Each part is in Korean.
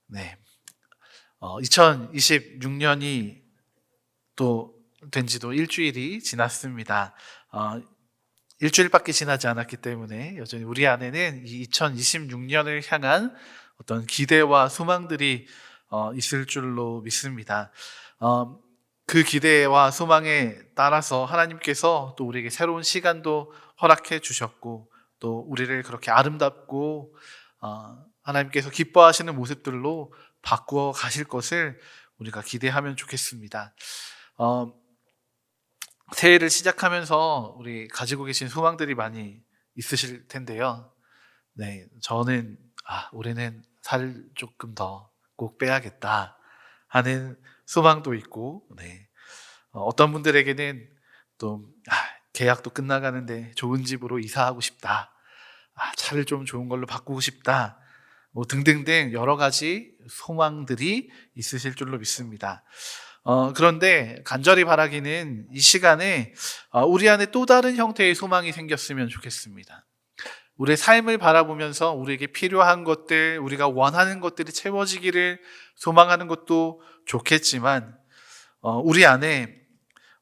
네. 2026년이 또 된 지도 일주일이 지났습니다. 일주일밖에 지나지 않았기 때문에 여전히 우리 안에는 이 2026년을 향한 어떤 기대와 소망들이 있을 줄로 믿습니다. 그 기대와 소망에 따라서 하나님께서 또 우리에게 새로운 시간도 허락해 주셨고, 또 우리를 그렇게 아름답고 하나님께서 기뻐하시는 모습들로 바꾸어 가실 것을 우리가 기대하면 좋겠습니다. 새해를 시작하면서 우리 가지고 계신 소망들이 많이 있으실 텐데요. 네, 저는 올해는 살을 조금 더 꼭 빼야겠다 하는 소망도 있고, 네, 어떤 분들에게는 또 계약도 끝나가는데 좋은 집으로 이사하고 싶다, 차를 좀 좋은 걸로 바꾸고 싶다, 뭐 등등등 여러 가지 소망들이 있으실 줄로 믿습니다. 그런데 간절히 바라기는 이 시간에 우리 안에 또 다른 형태의 소망이 생겼으면 좋겠습니다. 우리의 삶을 바라보면서 우리에게 필요한 것들, 우리가 원하는 것들이 채워지기를 소망하는 것도 좋겠지만, 우리 안에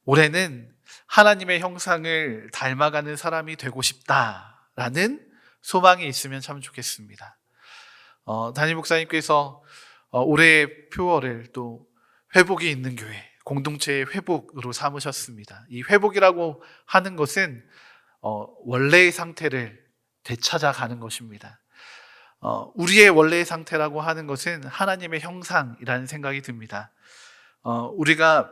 올해는 하나님의 형상을 닮아가는 사람이 되고 싶다라는 소망이 있으면 참 좋겠습니다. 담임 목사님께서 올해의 표어를 또 회복이 있는 교회, 공동체의 회복으로 삼으셨습니다. 이 회복이라고 하는 것은 원래의 상태를 되찾아가는 것입니다. 우리의 원래의 상태라고 하는 것은 하나님의 형상이라는 생각이 듭니다. 우리가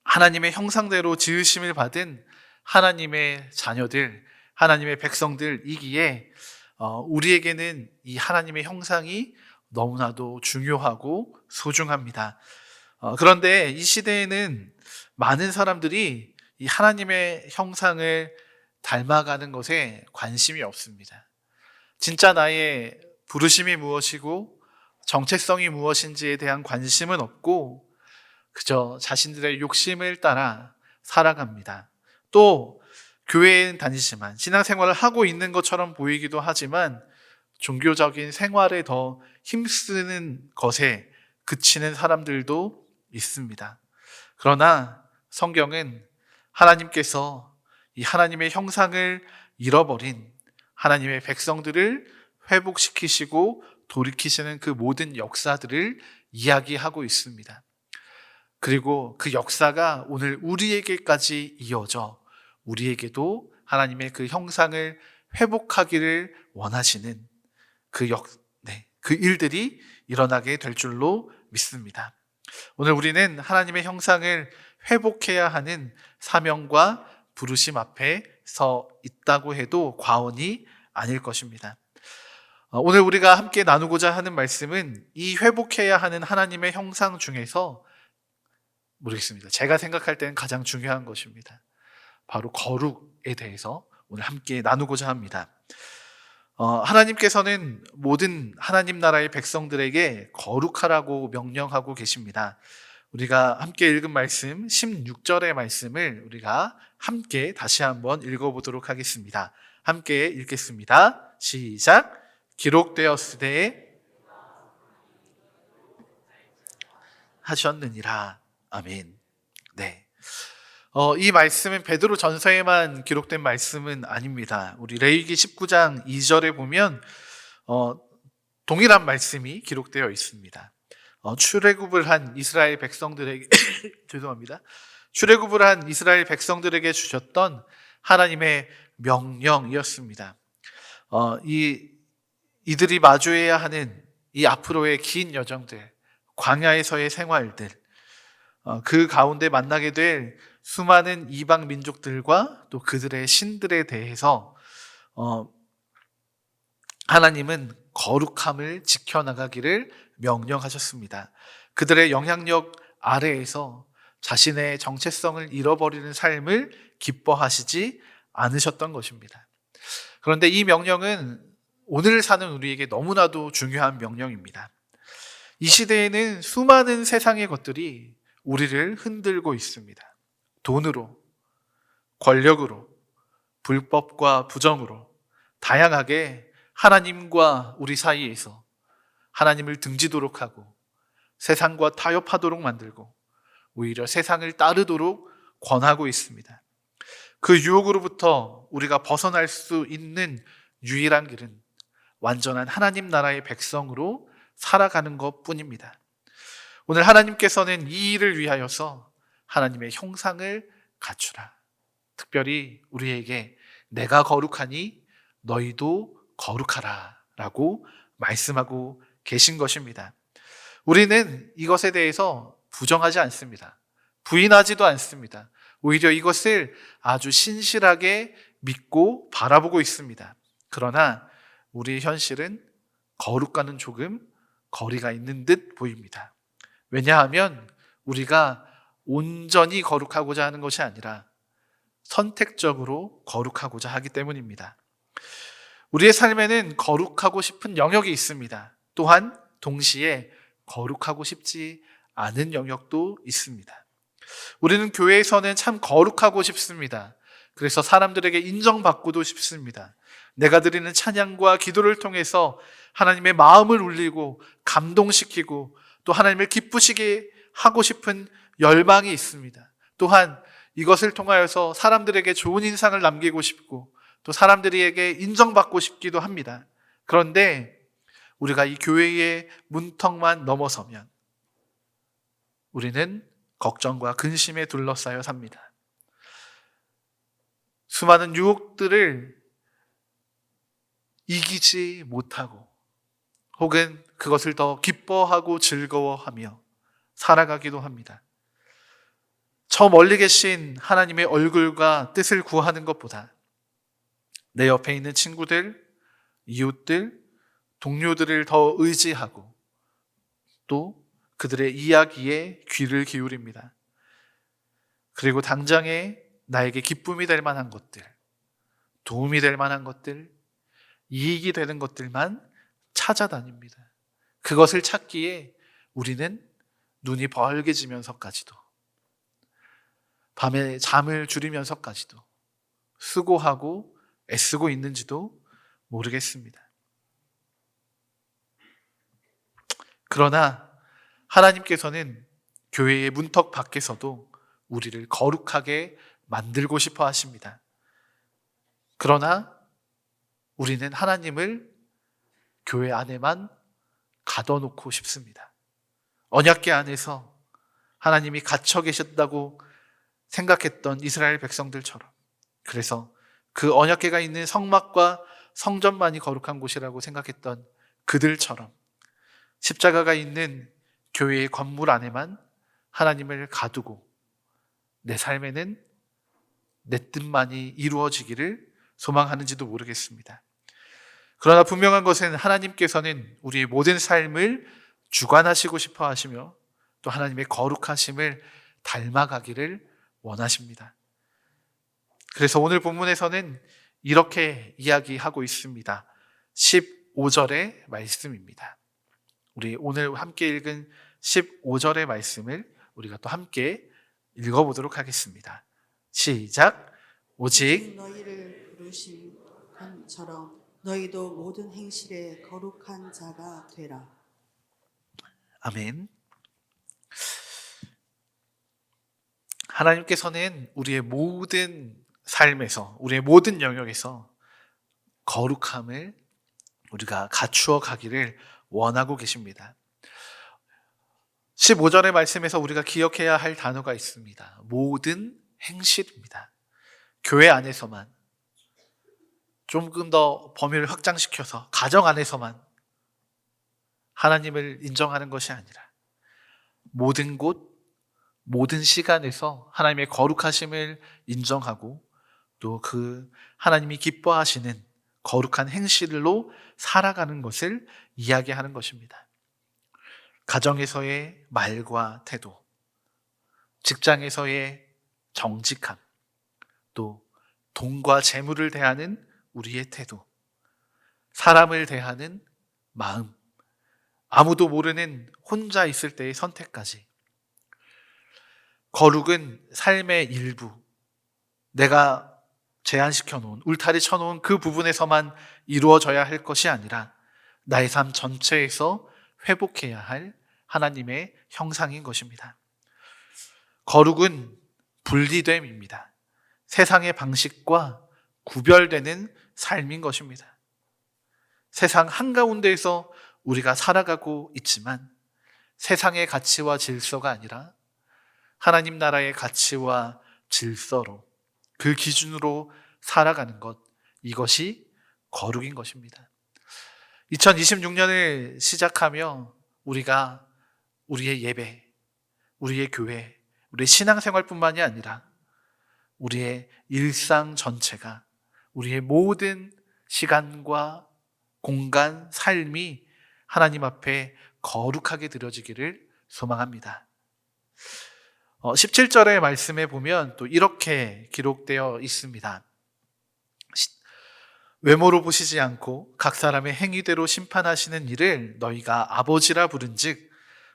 하나님의 형상대로 지으심을 받은 하나님의 자녀들, 하나님의 백성들이기에 우리에게는 이 하나님의 형상이 너무나도 중요하고 소중합니다. 그런데 이 시대에는 많은 사람들이 이 하나님의 형상을 닮아가는 것에 관심이 없습니다. 진짜 나의 부르심이 무엇이고 정체성이 무엇인지에 대한 관심은 없고 그저 자신들의 욕심을 따라 살아갑니다. 또 교회에 다니지만 신앙생활을 하고 있는 것처럼 보이기도 하지만 종교적인 생활에 더 힘쓰는 것에 그치는 사람들도 있습니다. 그러나 성경은 하나님께서 이 하나님의 형상을 잃어버린 하나님의 백성들을 회복시키시고 돌이키시는 그 모든 역사들을 이야기하고 있습니다. 그리고 그 역사가 오늘 우리에게까지 이어져 우리에게도 하나님의 그 형상을 회복하기를 원하시는 그 일들이 일어나게 될 줄로 믿습니다. 오늘 우리는 하나님의 형상을 회복해야 하는 사명과 부르심 앞에 서 있다고 해도 과언이 아닐 것입니다. 오늘 우리가 함께 나누고자 하는 말씀은 이 회복해야 하는 하나님의 형상 중에서 모르겠습니다. 제가 생각할 때는 가장 중요한 것입니다. 바로 거룩에 대해서 오늘 함께 나누고자 합니다. 하나님께서는 모든 하나님 나라의 백성들에게 거룩하라고 명령하고 계십니다. 우리가 함께 읽은 말씀 16절의 말씀을 우리가 함께 다시 한번 읽어보도록 하겠습니다. 함께 읽겠습니다. 시작. 기록되었으되 하셨느니라. 아멘. 네. 이 말씀은 베드로 전서에만 기록된 말씀은 아닙니다. 우리 레위기 19장 2절에 보면 동일한 말씀이 기록되어 있습니다. 출애굽을 한 이스라엘 백성들에게 죄송합니다. 출애굽을 한 이스라엘 백성들에게 주셨던 하나님의 명령이었습니다. 이들이 마주해야 하는 이 앞으로의 긴 여정들, 광야에서의 생활들, 그 가운데 만나게 될 수많은 이방 민족들과 또 그들의 신들에 대해서 하나님은 거룩함을 지켜나가기를 명령하셨습니다. 그들의 영향력 아래에서 자신의 정체성을 잃어버리는 삶을 기뻐하시지 않으셨던 것입니다. 그런데 이 명령은 오늘 사는 우리에게 너무나도 중요한 명령입니다. 이 시대에는 수많은 세상의 것들이 우리를 흔들고 있습니다. 돈으로, 권력으로, 불법과 부정으로 다양하게 하나님과 우리 사이에서 하나님을 등지도록 하고 세상과 타협하도록 만들고 오히려 세상을 따르도록 권하고 있습니다. 그 유혹으로부터 우리가 벗어날 수 있는 유일한 길은 완전한 하나님 나라의 백성으로 살아가는 것 뿐입니다. 오늘 하나님께서는 이 일을 위하여서 하나님의 형상을 갖추라. 특별히 우리에게 내가 거룩하니 너희도 거룩하라 라고 말씀하고 계신 것입니다. 우리는 이것에 대해서 부정하지 않습니다. 부인하지도 않습니다. 오히려 이것을 아주 신실하게 믿고 바라보고 있습니다. 그러나 우리의 현실은 거룩과는 조금 거리가 있는 듯 보입니다. 왜냐하면 우리가 온전히 거룩하고자 하는 것이 아니라 선택적으로 거룩하고자 하기 때문입니다. 우리의 삶에는 거룩하고 싶은 영역이 있습니다. 또한 동시에 거룩하고 싶지 않은 영역도 있습니다. 우리는 교회에서는 참 거룩하고 싶습니다. 그래서 사람들에게 인정받고도 싶습니다. 내가 드리는 찬양과 기도를 통해서 하나님의 마음을 울리고 감동시키고 또 하나님을 기쁘시게 하고 싶은 열망이 있습니다. 또한 이것을 통하여서 사람들에게 좋은 인상을 남기고 싶고 또 사람들에게 인정받고 싶기도 합니다. 그런데 우리가 이 교회의 문턱만 넘어서면 우리는 걱정과 근심에 둘러싸여 삽니다. 수많은 유혹들을 이기지 못하고 혹은 그것을 더 기뻐하고 즐거워하며 살아가기도 합니다. 저 멀리 계신 하나님의 얼굴과 뜻을 구하는 것보다 내 옆에 있는 친구들, 이웃들, 동료들을 더 의지하고 또 그들의 이야기에 귀를 기울입니다. 그리고 당장에 나에게 기쁨이 될 만한 것들, 도움이 될 만한 것들, 이익이 되는 것들만 찾아다닙니다. 그것을 찾기에 우리는 눈이 벌게지면서까지도 밤에 잠을 줄이면서까지도 수고하고 애쓰고 있는지도 모르겠습니다. 그러나 하나님께서는 교회의 문턱 밖에서도 우리를 거룩하게 만들고 싶어 하십니다. 그러나 우리는 하나님을 교회 안에만 가둬놓고 싶습니다. 언약궤 안에서 하나님이 갇혀 계셨다고 생각했던 이스라엘 백성들처럼, 그래서 그 언약궤가 있는 성막과 성전만이 거룩한 곳이라고 생각했던 그들처럼 십자가가 있는 교회의 건물 안에만 하나님을 가두고 내 삶에는 내 뜻만이 이루어지기를 소망하는지도 모르겠습니다. 그러나 분명한 것은 하나님께서는 우리의 모든 삶을 주관하시고 싶어 하시며 또 하나님의 거룩하심을 닮아가기를 원하십니다. 그래서 오늘 본문에서는 이렇게 이야기하고 있습니다. 15절의 말씀입니다. 우리 오늘 함께 읽은 15절의 말씀을 우리가 또 함께 읽어보도록 하겠습니다. 시작. 오직 너희를 부르신 것처럼 너희도 모든 행실에 거룩한 자가 되라. 아멘. 하나님께서는 우리의 모든 삶에서, 우리의 모든 영역에서 거룩함을 우리가 갖추어 가기를 원하고 계십니다. 15절의 말씀에서 우리가 기억해야 할 단어가 있습니다. 모든 행실입니다. 교회 안에서만, 조금 더 범위를 확장시켜서 가정 안에서만 하나님을 인정하는 것이 아니라 모든 곳, 모든 시간에서 하나님의 거룩하심을 인정하고 또 그 하나님이 기뻐하시는 거룩한 행실로 살아가는 것을 이야기하는 것입니다. 가정에서의 말과 태도, 직장에서의 정직함, 또 돈과 재물을 대하는 우리의 태도, 사람을 대하는 마음, 아무도 모르는 혼자 있을 때의 선택까지. 거룩은 삶의 일부, 내가 제한시켜 놓은, 울타리 쳐놓은 그 부분에서만 이루어져야 할 것이 아니라 나의 삶 전체에서 회복해야 할 하나님의 형상인 것입니다. 거룩은 분리됨입니다. 세상의 방식과 구별되는 삶인 것입니다. 세상 한가운데에서 우리가 살아가고 있지만 세상의 가치와 질서가 아니라 하나님 나라의 가치와 질서로 그 기준으로 살아가는 것, 이것이 거룩인 것입니다. 2026년을 시작하며 우리가 우리의 예배, 우리의 교회, 우리의 신앙생활뿐만이 아니라 우리의 일상 전체가 우리의 모든 시간과 공간, 삶이 하나님 앞에 거룩하게 드려지기를 소망합니다. 17절의 말씀에 보면 또 이렇게 기록되어 있습니다. 외모로 보시지 않고 각 사람의 행위대로 심판하시는 이를 너희가 아버지라 부른즉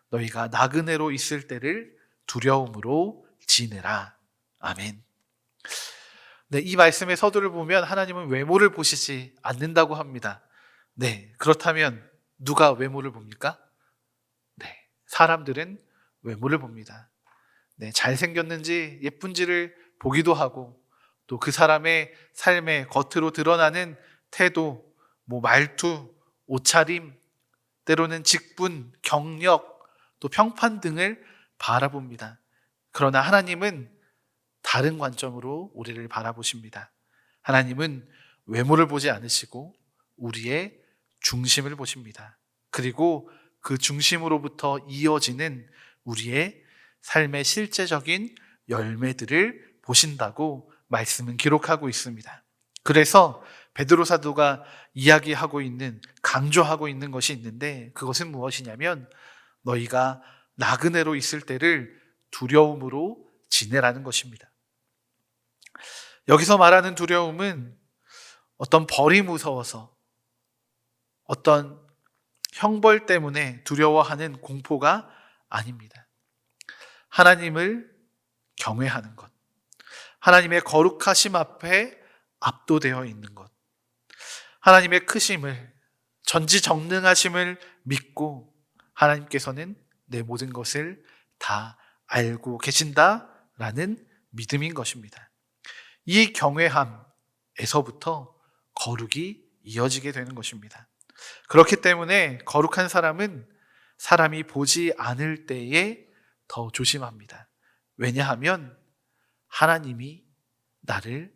너희가 나그네로 있을 때를 두려움으로 지내라. 아멘. 네, 이 말씀의 서두를 보면 하나님은 외모를 보시지 않는다고 합니다. 네, 그렇다면 누가 외모를 봅니까? 네, 사람들은 외모를 봅니다. 네, 잘생겼는지 예쁜지를 보기도 하고 또 그 사람의 삶의 겉으로 드러나는 태도, 말투, 옷차림, 때로는 직분, 경력, 또 평판 등을 바라봅니다. 그러나 하나님은 다른 관점으로 우리를 바라보십니다. 하나님은 외모를 보지 않으시고 우리의 중심을 보십니다. 그리고 그 중심으로부터 이어지는 우리의 삶의 실제적인 열매들을 보신다고 말씀은 기록하고 있습니다. 그래서 베드로 사도가 이야기하고 있는, 강조하고 있는 것이 있는데 그것은 무엇이냐면 너희가 나그네로 있을 때를 두려움으로 지내라는 것입니다. 여기서 말하는 두려움은 어떤 벌이 무서워서 어떤 형벌 때문에 두려워하는 공포가 아닙니다. 하나님을 경외하는 것, 하나님의 거룩하심 앞에 압도되어 있는 것, 하나님의 크심을, 전지전능하심을 믿고 하나님께서는 내 모든 것을 다 알고 계신다라는 믿음인 것입니다. 이 경외함에서부터 거룩이 이어지게 되는 것입니다. 그렇기 때문에 거룩한 사람은 사람이 보지 않을 때에 더 조심합니다. 왜냐하면 하나님이 나를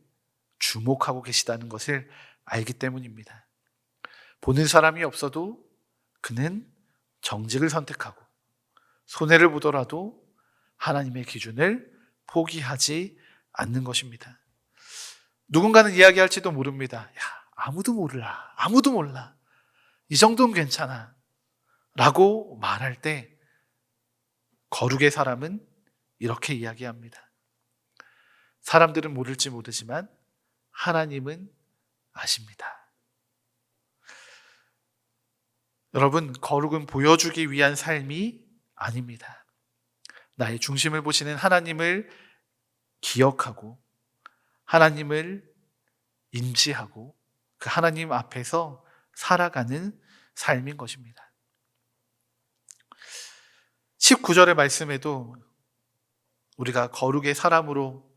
주목하고 계시다는 것을 알기 때문입니다. 보는 사람이 없어도 그는 정직을 선택하고 손해를 보더라도 하나님의 기준을 포기하지 않는 것입니다. 누군가는 이야기할지도 모릅니다. 아무도 몰라. 아무도 몰라. 이 정도는 괜찮아. 라고 말할 때 거룩의 사람은 이렇게 이야기합니다. 사람들은 모를지 모르지만 하나님은 아십니다. 여러분, 거룩은 보여주기 위한 삶이 아닙니다. 나의 중심을 보시는 하나님을 기억하고 하나님을 인지하고 그 하나님 앞에서 살아가는 삶인 것입니다. 19절의 말씀에도 우리가 거룩의 사람으로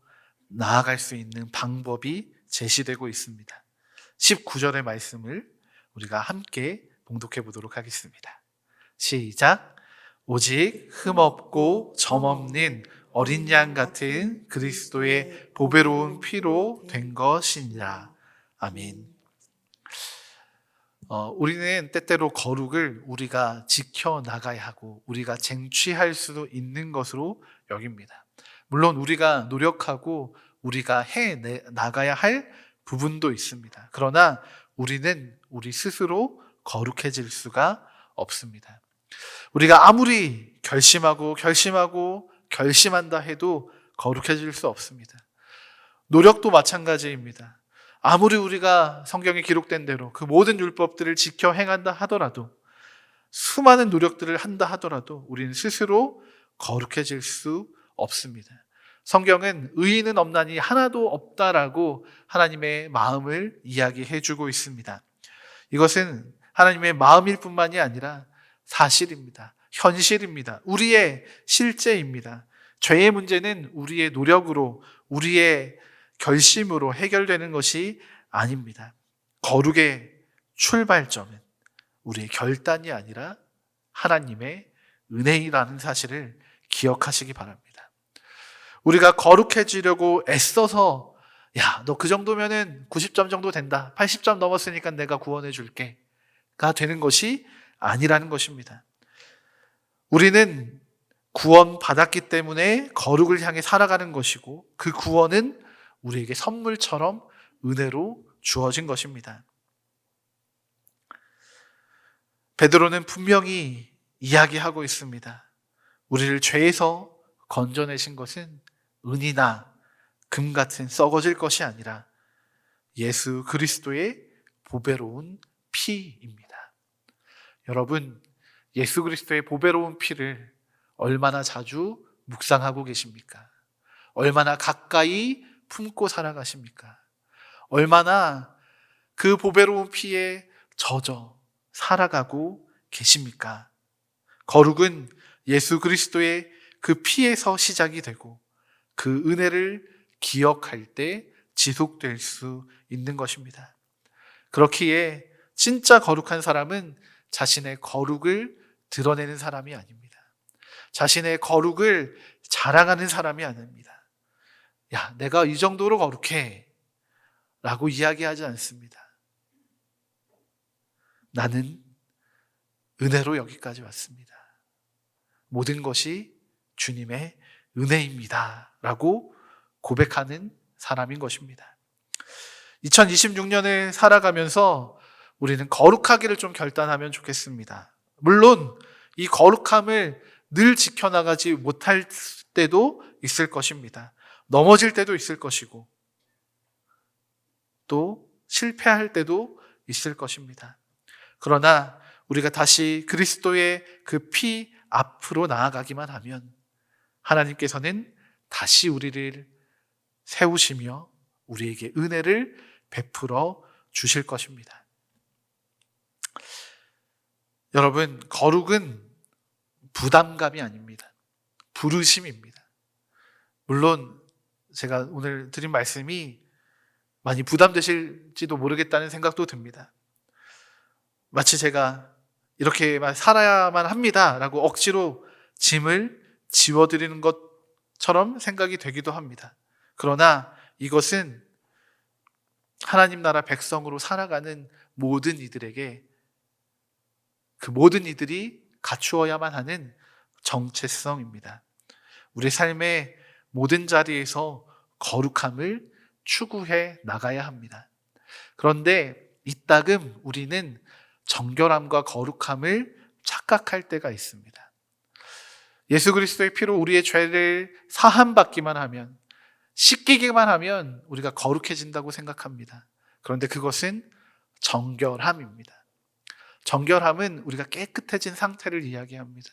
나아갈 수 있는 방법이 제시되고 있습니다. 19절의 말씀을 우리가 함께 봉독해 보도록 하겠습니다. 시작. 오직 흠없고 점없는 어린 양 같은 그리스도의 보배로운 피로 된 것이니라. 아멘. 우리는 때때로 거룩을 우리가 지켜나가야 하고 우리가 쟁취할 수도 있는 것으로 여깁니다. 물론 우리가 노력하고 우리가 나가야 할 부분도 있습니다. 그러나 우리는 우리 스스로 거룩해질 수가 없습니다. 우리가 아무리 결심한다 해도 거룩해질 수 없습니다. 노력도 마찬가지입니다. 아무리 우리가 성경에 기록된 대로 그 모든 율법들을 지켜 행한다 하더라도 수많은 노력들을 한다 하더라도 우리는 스스로 거룩해질 수 없습니다. 성경은 의인은 없나니 하나도 없다라고 하나님의 마음을 이야기해 주고 있습니다. 이것은 하나님의 마음일 뿐만이 아니라 사실입니다. 현실입니다. 우리의 실제입니다. 죄의 문제는 우리의 노력으로, 우리의 결심으로 해결되는 것이 아닙니다. 거룩의 출발점은 우리의 결단이 아니라 하나님의 은혜이라는 사실을 기억하시기 바랍니다. 우리가 거룩해지려고 애써서 야, 너 그 정도면은 90점 정도 된다. 80점 넘었으니까 내가 구원해 줄게. 가 되는 것이 아니라는 것입니다. 우리는 구원 받았기 때문에 거룩을 향해 살아가는 것이고 그 구원은 우리에게 선물처럼 은혜로 주어진 것입니다. 베드로는 분명히 이야기하고 있습니다. 우리를 죄에서 건져내신 것은 은이나 금 같은 썩어질 것이 아니라 예수 그리스도의 보배로운 피입니다. 여러분, 예수 그리스도의 보배로운 피를 얼마나 자주 묵상하고 계십니까? 얼마나 가까이 품고 살아가십니까? 얼마나 그 보배로운 피에 젖어 살아가고 계십니까? 거룩은 예수 그리스도의 그 피에서 시작이 되고 그 은혜를 기억할 때 지속될 수 있는 것입니다. 그렇기에 진짜 거룩한 사람은 자신의 거룩을 드러내는 사람이 아닙니다. 자신의 거룩을 자랑하는 사람이 아닙니다. 야, 내가 이 정도로 거룩해 라고 이야기하지 않습니다. 나는 은혜로 여기까지 왔습니다. 모든 것이 주님의 은혜입니다 라고 고백하는 사람인 것입니다. 2026년을 살아가면서 우리는 거룩하기를 좀 결단하면 좋겠습니다. 물론 이 거룩함을 늘 지켜나가지 못할 때도 있을 것입니다. 넘어질 때도 있을 것이고 또 실패할 때도 있을 것입니다. 그러나 우리가 다시 그리스도의 그 피 앞으로 나아가기만 하면 하나님께서는 다시 우리를 세우시며 우리에게 은혜를 베풀어 주실 것입니다. 여러분, 거룩은 부담감이 아닙니다. 부르심입니다. 물론 제가 오늘 드린 말씀이 많이 부담되실지도 모르겠다는 생각도 듭니다. 마치 제가 이렇게만 살아야만 합니다 라고 억지로 짐을 지워드리는 것처럼 생각이 되기도 합니다. 그러나 이것은 하나님 나라 백성으로 살아가는 모든 이들에게 그 모든 이들이 갖추어야만 하는 정체성입니다. 우리 삶의 모든 자리에서 거룩함을 추구해 나가야 합니다. 그런데 이따금 우리는 정결함과 거룩함을 착각할 때가 있습니다. 예수 그리스도의 피로 우리의 죄를 사함받기만 하면, 씻기기만 하면 우리가 거룩해진다고 생각합니다. 그런데 그것은 정결함입니다. 정결함은 우리가 깨끗해진 상태를 이야기합니다.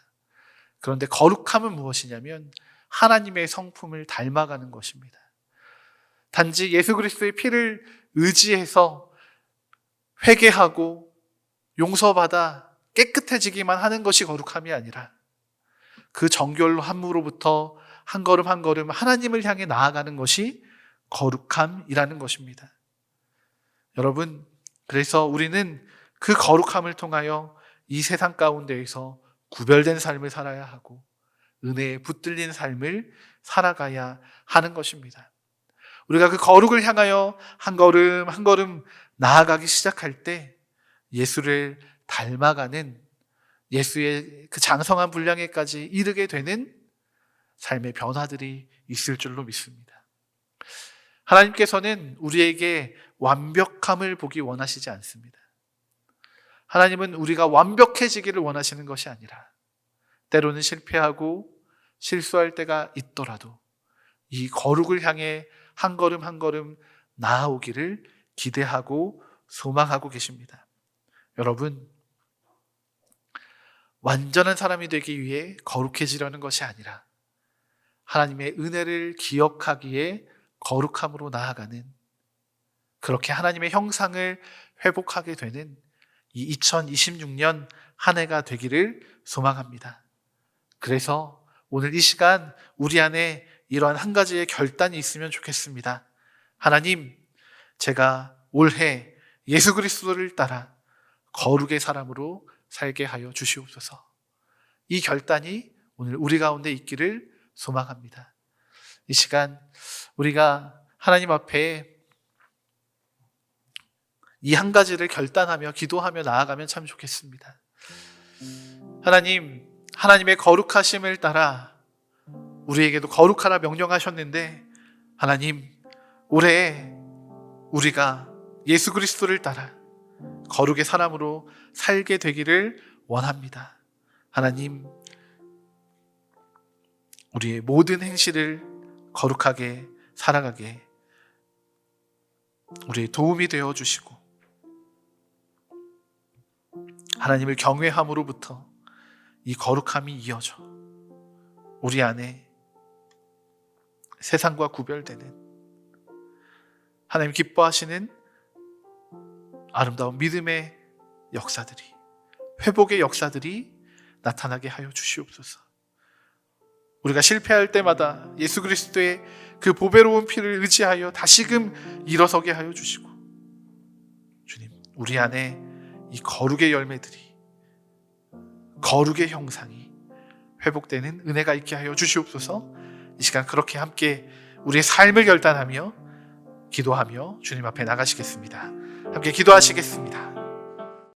그런데 거룩함은 무엇이냐면 하나님의 성품을 닮아가는 것입니다. 단지 예수 그리스도의 피를 의지해서 회개하고 용서받아 깨끗해지기만 하는 것이 거룩함이 아니라 그 정결함으로부터 한 걸음 한 걸음 하나님을 향해 나아가는 것이 거룩함이라는 것입니다. 여러분, 그래서 우리는 그 거룩함을 통하여 이 세상 가운데에서 구별된 삶을 살아야 하고 은혜에 붙들린 삶을 살아가야 하는 것입니다. 우리가 그 거룩을 향하여 한 걸음 한 걸음 나아가기 시작할 때 예수를 닮아가는, 예수의 그 장성한 분량에까지 이르게 되는 삶의 변화들이 있을 줄로 믿습니다. 하나님께서는 우리에게 완벽함을 보기 원하시지 않습니다. 하나님은 우리가 완벽해지기를 원하시는 것이 아니라 때로는 실패하고 실수할 때가 있더라도 이 거룩을 향해 한 걸음 한 걸음 나아오기를 기대하고 소망하고 계십니다. 여러분, 완전한 사람이 되기 위해 거룩해지려는 것이 아니라 하나님의 은혜를 기억하기에 거룩함으로 나아가는, 그렇게 하나님의 형상을 회복하게 되는 이 2026년 한 해가 되기를 소망합니다. 그래서 오늘 이 시간 우리 안에 이러한 한 가지의 결단이 있으면 좋겠습니다. 하나님, 제가 올해 예수 그리스도를 따라 거룩의 사람으로 살게 하여 주시옵소서. 이 결단이 오늘 우리 가운데 있기를 소망합니다. 이 시간 우리가 하나님 앞에 이 한 가지를 결단하며 기도하며 나아가면 참 좋겠습니다. 하나님, 하나님의 거룩하심을 따라 우리에게도 거룩하라 명령하셨는데, 하나님, 올해 우리가 예수 그리스도를 따라 거룩의 사람으로 살게 되기를 원합니다. 하나님, 우리의 모든 행실을 거룩하게 살아가게 우리의 도움이 되어 주시고, 하나님을 경외함으로부터 이 거룩함이 이어져 우리 안에 세상과 구별되는 하나님 기뻐하시는 아름다운 믿음의 역사들이, 회복의 역사들이 나타나게 하여 주시옵소서. 우리가 실패할 때마다 예수 그리스도의 그 보배로운 피를 의지하여 다시금 일어서게 하여 주시고, 주님, 우리 안에 이 거룩의 열매들이, 거룩의 형상이 회복되는 은혜가 있게 하여 주시옵소서. 이 시간 그렇게 함께 우리의 삶을 결단하며 기도하며 주님 앞에 나가시겠습니다. 함께 기도하시겠습니다.